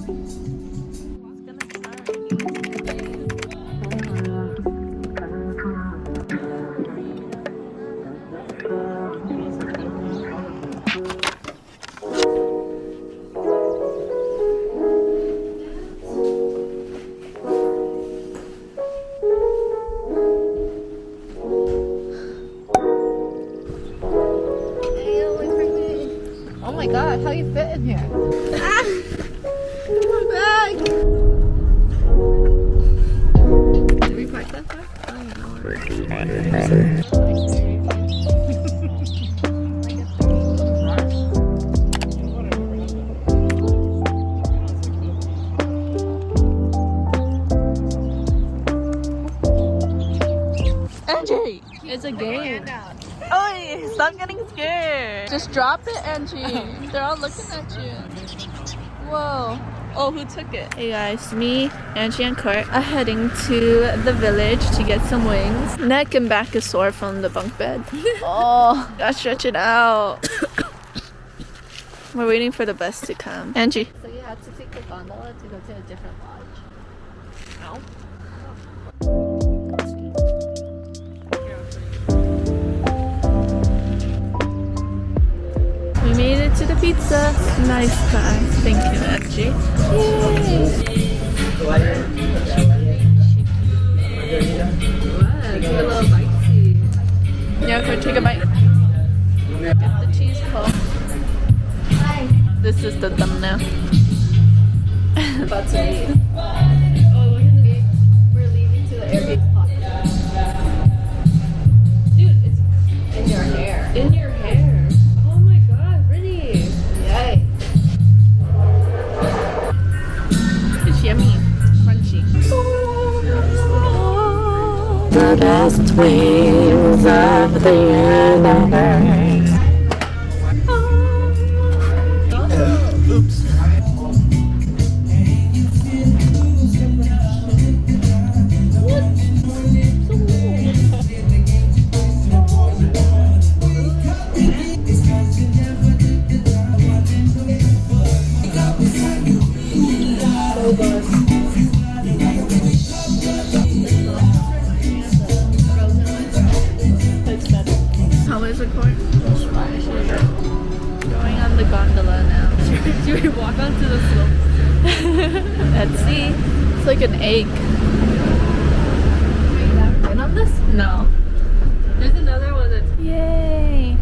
Oh my god, how you fit in here? Ah! My bag! Did we park that far? I don't know. Angie! It's a game. Oh, stop getting scared. Just drop it, Angie. They're all looking at you. Whoa. Oh, who took it? Hey guys, me, Angie, and Kurt are heading to the village to get some wings. Neck and back is sore from the bunk bed. Oh, gotta stretch it out. We're waiting for the bus to come. Angie. So you had to take the gondola to go to a different lodge. No. We made it to the pizza. Nice guy. Thank you, Angie. Yay! What? Take a little bite. Yeah, go take a bite. Get the cheese pull. This is the thumbnail. About to eat. Oh, we're leaving to the Airbnb spot. Dude, it's in your hair. In your hair. Oh my god, Britney. Yay. It's yummy. Crunchy. The best wings of the universe. Oops. How is it going? Going on the gondola now. Should we walk onto the slope? Let's see. It's like an egg. Wait, you haven't been on this? No. There's another one that's... Yay!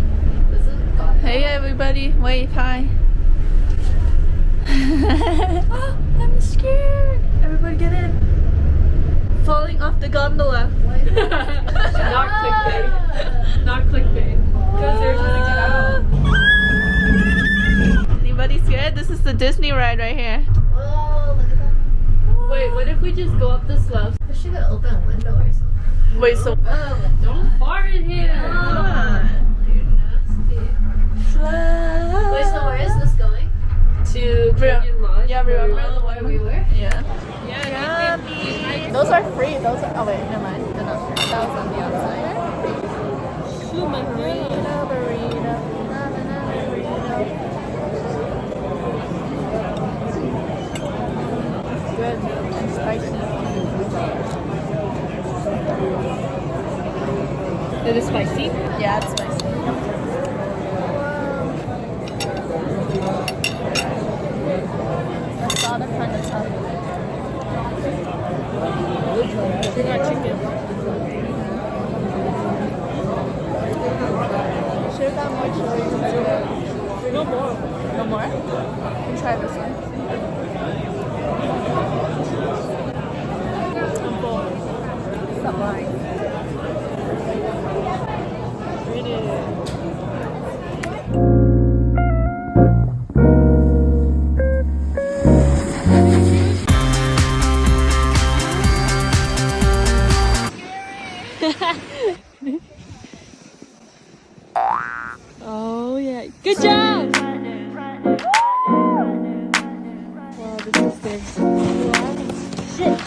This is hey everybody, wave hi. Oh, I'm scared. Everybody get in. Falling off the gondola. Not clickbait. Not clickbait. Because they're trying to get out. Anybody scared? This is the Disney ride right here. Oh, look at that. Wait, what if we just go up the slopes? I should have opened a window or something. Wait, so... Oh, Don't fart in here! Come on. You're nasty. Wait, so where is this going? To Canyon Lodge. Yeah, remember the Where one we were? Yeah. Yeah. Those are free. Those are... Oh wait, never mind. They're not free. That was on the outside. Burrito, burrito. Na, na, na, burrito. Good and spicy. Is it spicy? Yeah, it's spicy. Asada kind of tough. We got chicken. Should have got more chili. No more. No more? You can try this one. I'm full. Stop lying. Read it. Oh yeah, good job! Wow, this is big. Shit!